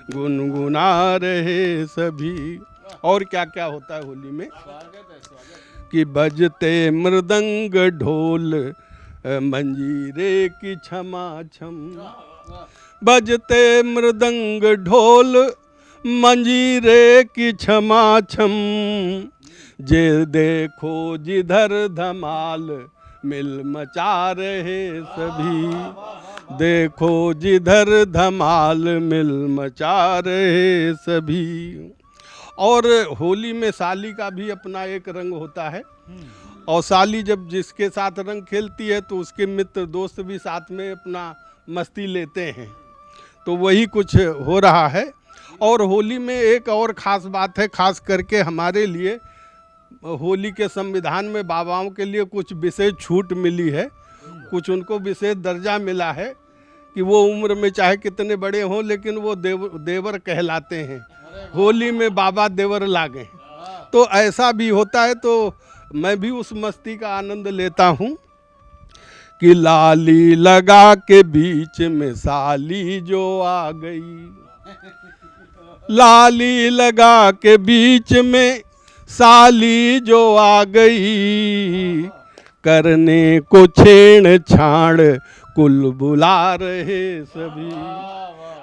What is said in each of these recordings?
गुनगुना रहे सभी। और क्या क्या होता है होली में कि बजते मृदंग ढोल मंजीरे की छमा छम, बजते मृदंग ढोल मंजीरे की छमा छम, जे देखो जिधर धमाल मिल मचा रहे सभी, देखो जिधर धमाल मिल मचा रहे सभी। और होली में साली का भी अपना एक रंग होता है, और साली जब जिसके साथ रंग खेलती है तो उसके मित्र दोस्त भी साथ में अपना मस्ती लेते हैं, तो वही कुछ हो रहा है। और होली में एक और ख़ास बात है, खास करके हमारे लिए होली के संविधान में बाबाओं के लिए कुछ विशेष छूट मिली है, कुछ उनको विशेष दर्जा मिला है कि वो उम्र में चाहे कितने बड़े हों लेकिन वो देवर कहलाते हैं। होली में बाबा देवर लागे, तो ऐसा भी होता है। तो मैं भी उस मस्ती का आनंद लेता हूँ कि लाली लगा के बीच में साली जो आ गई, लाली लगा के बीच में साली जो आ गई, करने को छेड़ छाड़ कुल बुला रहे सभी,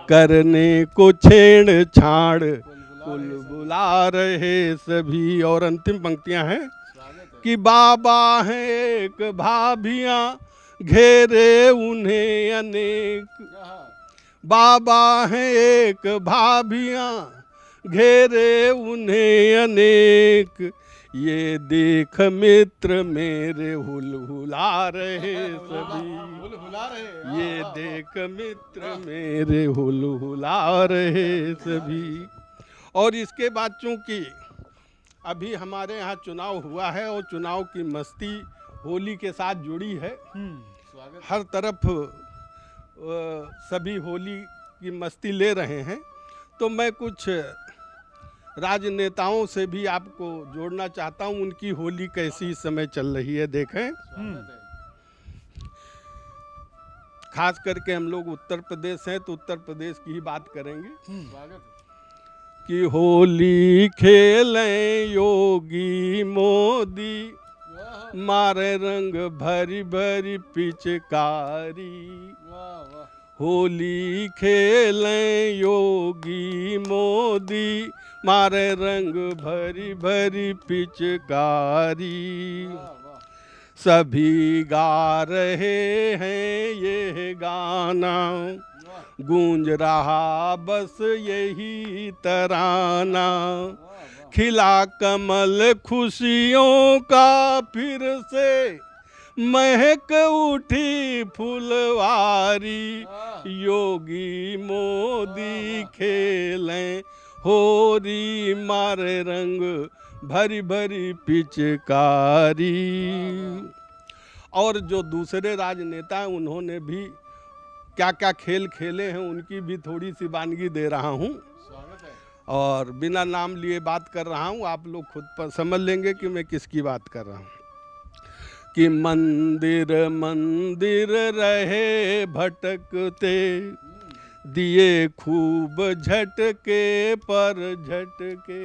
करने को छेड़ छाड़ कुल बुला रहे सभी। और अंतिम पंक्तियां हैं कि बाबा हैं एक भाभियां घेरे उन्हें अनेक, बाबा हैं एक भाभियां घेरे उन्हें अनेक, ये देख मित्र मेरे हुलहुला रहे सभी, ये देख मित्र मेरे हुलहुला रहे सभी। और इसके बाद चूंकि अभी हमारे यहाँ चुनाव हुआ है और चुनाव की मस्ती होली के साथ जुड़ी है, हर तरफ सभी होली की मस्ती ले रहे हैं, तो मैं कुछ राजनेताओं से भी आपको जोड़ना चाहता हूं, उनकी होली कैसी इस समय चल रही है देखें। खास करके हम लोग उत्तर प्रदेश हैं तो उत्तर प्रदेश की ही बात करेंगे कि होली खेलें योगी मोदी, मारे रंग भरी भरी पिचकारी, होली खेलें योगी मोदी, मारे रंग भरी भरी पिचकारी, सभी गा रहे हैं ये गाना, गूंज रहा बस यही तराना, खिला कमल खुशियों का फिर से, महक उठी फुलवारी, योगी मोदी खेलें होली, मारे रंग भरी भरी पिचकारी। और जो दूसरे राजनेता हैं उन्होंने भी क्या क्या खेल खेले हैं उनकी भी थोड़ी सी वानगी दे रहा हूँ, और बिना नाम लिए बात कर रहा हूँ, आप लोग खुद पर समझ लेंगे कि मैं किसकी बात कर रहा हूँ। कि मंदिर मंदिर रहे भटकते, दिए खूब झटके पर झटके,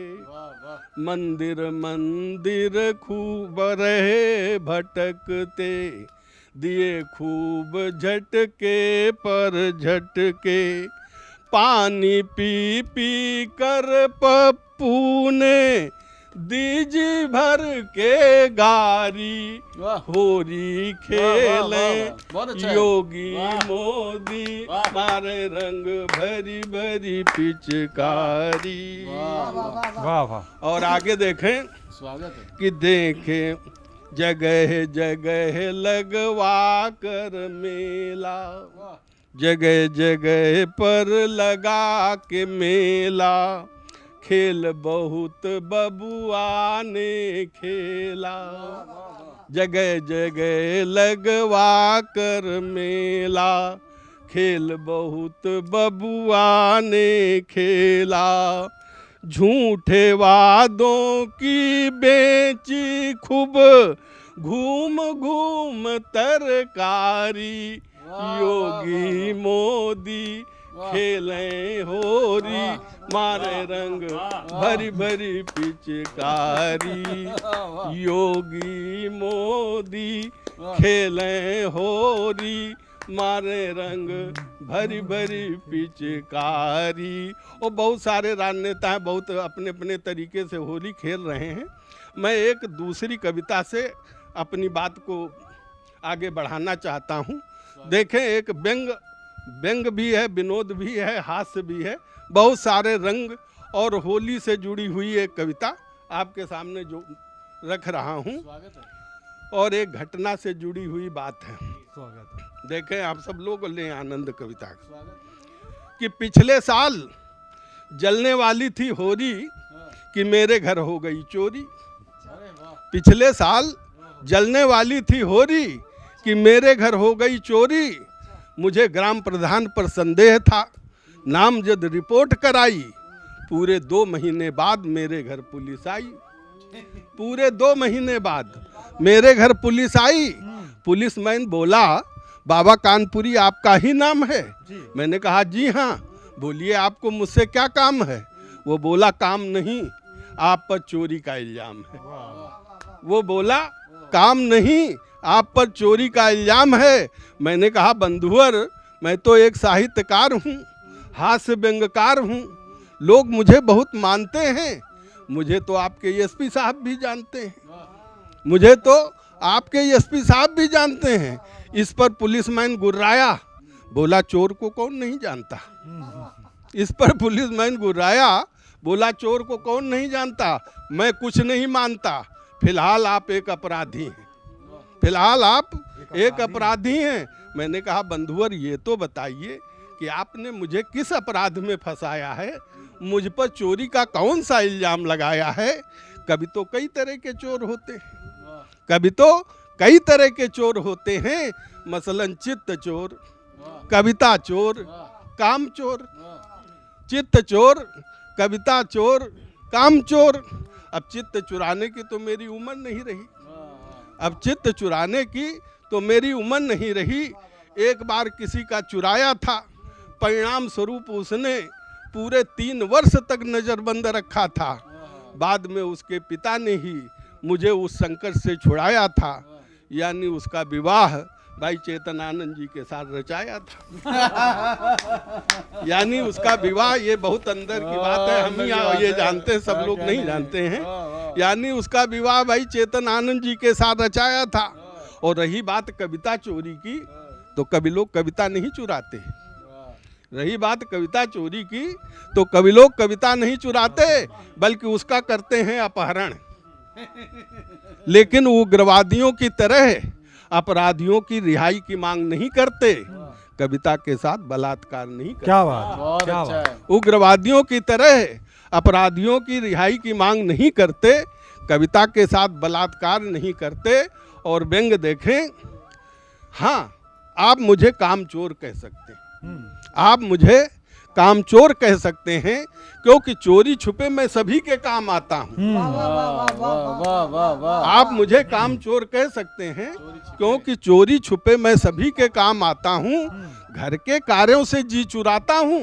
मंदिर मंदिर खूब रहे भटकते, दिए खूब झटके पर झटके, पानी पी पी कर पप्पू ने दीज भर के गारी, होली खेलें योगी मोदी, मारे रंग भरी भरी पिचकारी। वाह वाह। और आगे देखें कि देखें जगह जगह लगवा कर मेला, जगह जगह पर लगा के मेला, खेल बहुत बबुआ ने खेला, जगह जगह लगवा कर मेला, खेल बहुत बबुआ ने खेला, झूठे वादों की बेची खूब घूम घूम तरकारी, योगी मोदी खेलें होरी मारे रंग भरी भरी पिचकारी, योगी मोदी खेलें होरी मारे रंग भरी भरी पिचकारी। और बहुत सारे राजनेता हैं, बहुत अपने अपने तरीके से होली खेल रहे हैं। मैं एक दूसरी कविता से अपनी बात को आगे बढ़ाना चाहता हूँ। देखें, एक व्यंग भी है, विनोद भी है, हास्य भी है, बहुत सारे रंग और होली से जुड़ी हुई एक कविता आपके सामने जो रख रहा हूँ, और एक घटना से जुड़ी हुई बात है। देखें, आप सब लोग लें आनंद कविता का। कि पिछले साल जलने वाली थी होरी कि मेरे घर हो गई चोरी। पिछले साल जलने वाली थी होरी कि मेरे घर हो गई चोरी। मुझे ग्राम प्रधान पर संदेह था, नामजद रिपोर्ट कराई। पूरे 2 महीने बाद मेरे घर पुलिस आई। पूरे 2 महीने बाद मेरे घर पुलिस आई। पुलिसमैन बोला, बाबा कानपुरी आपका ही नाम है? मैंने कहा जी हाँ। बोलिए, आपको मुझसे क्या काम है? वो बोला, काम नहीं, आप पर चोरी का इल्जाम है। वो बोला, काम नहीं, आप पर चोरी का इल्जाम है। मैंने कहा, बंधुअर, मैं तो एक साहित्यकार हूँ, हास्य व्यंग्यकार हूँ, लोग मुझे बहुत मानते हैं। मुझे तो आपके एसपी साहब भी जानते हैं, मुझे तो आपके एसपी साहब भी जानते हैं। इस पर पुलिसमैन गुर्राया, बोला, चोर को कौन नहीं जानता। इस पर पुलिसमैन गुर्राया, बोला, चोर को कौन नहीं जानता, मैं कुछ नहीं मानता। फिलहाल आप एक अपराधी हैं, फिलहाल आप एक अपराधी हैं। मैंने कहा, बंधुअर, ये तो बताइए कि आपने मुझे किस अपराध में फंसाया है, मुझ पर चोरी का कौन सा इल्जाम लगाया है। कभी तो कई तरह के चोर होते हैं, कभी तो कई तरह के चोर होते हैं, मसलन चित्त चोर, कविता चोर, काम चोर। चित्त चोर, कविता चोर, काम चोर। अब चित्त चुराने की तो मेरी उम्र नहीं रही, अब चित्त चुराने की तो मेरी उम्र नहीं रही। एक बार किसी का चुराया था, परिणाम स्वरूप उसने पूरे 3 वर्ष तक नज़रबंद रखा था। बाद में उसके पिता ने ही मुझे उस संकट से छुड़ाया था, यानी उसका विवाह भाई चेतनानंद जी के साथ रचाया था। यानी उसका विवाह, ये बहुत अंदर की बात है, हम ही ये जानते हैं, सब लोग नहीं जानते हैं। यानी उसका विवाह भाई चेतनानंद जी के साथ रचाया था। और रही बात कविता चोरी की, तो कभी लोग कविता नहीं चुराते। रही बात कविता चोरी की, तो कभी लोग कविता नहीं चुराते, बल्कि उसका करते हैं अपहरण। लेकिन उग्रवादियों की तरह अपराधियों की रिहाई की मांग नहीं करते, कविता के साथ बलात्कार नहीं करते। क्या बात, क्या बात। उग्रवादियों की तरह अपराधियों की रिहाई की मांग नहीं करते, कविता के साथ बलात्कार नहीं करते। और व्यंग देखें, हाँ, आप मुझे कामचोर कह सकते हैं, आप मुझे कामचोर कह सकते हैं, क्योंकि चोरी छुपे मैं सभी के काम आता हूँ। आप मुझे कामचोर कह सकते हैं, क्योंकि चोरी छुपे मैं सभी के काम आता हूँ। घर के कार्यों से जी चुराता हूँ,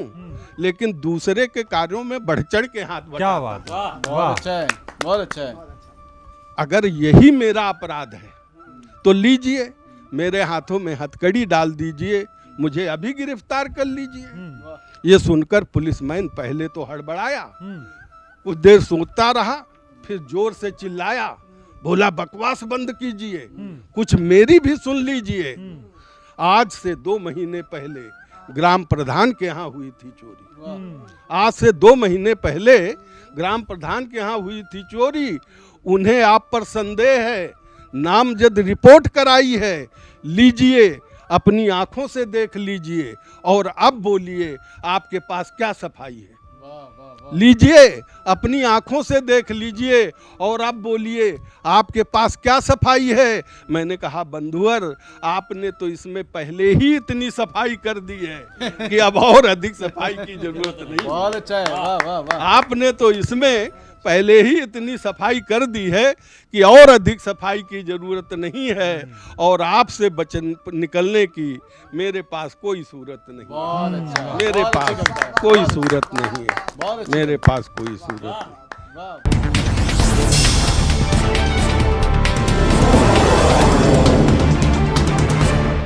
लेकिन दूसरे के कार्यों में बढ़ चढ़ के हाथ बटाता। क्या बात, बहुत अच्छा है, बहुत अच्छा है। अगर यही मेरा अपराध है तो लीजिए, मेरे हाथों में हथकड़ी डाल दीजिए, मुझे अभी गिरफ्तार कर लीजिए। ये सुनकर पुलिसमैन पहले तो हड़बड़ाया, कुछ देर सोचता रहा, फिर जोर से चिल्लाया, बोला, बकवास बंद कीजिए, कुछ मेरी भी सुन लीजिए। आज से 2 महीने पहले ग्राम प्रधान के यहाँ हुई थी चोरी। आज से 2 महीने पहले ग्राम प्रधान के यहाँ हुई थी चोरी। उन्हें आप पर संदेह है, नामजद रिपोर्ट कराई है, लीजिए, अपनी आंखों से देख लीजिए, और अब बोलिए आपके पास क्या सफाई है। लीजिए, अपनी आंखों से देख लीजिए, और अब बोलिए आपके पास क्या सफाई है। मैंने कहा, बंधुअर, आपने तो इसमें पहले ही इतनी सफाई कर दी है कि अब और अधिक सफाई की जरूरत नहीं। बहुत अच्छा है, वाह वाह वाह। आपने तो इसमें पहले ही इतनी सफाई कर दी है कि और अधिक सफाई की ज़रूरत नहीं है, और आपसे बचन निकलने की मेरे पास कोई सूरत नहीं, बहुत अच्छा, मेरे बहुत अच्छी पास कविता है। कोई सूरत नहीं है, बहुत अच्छी मेरे पास कोई सूरत नहीं। वाह।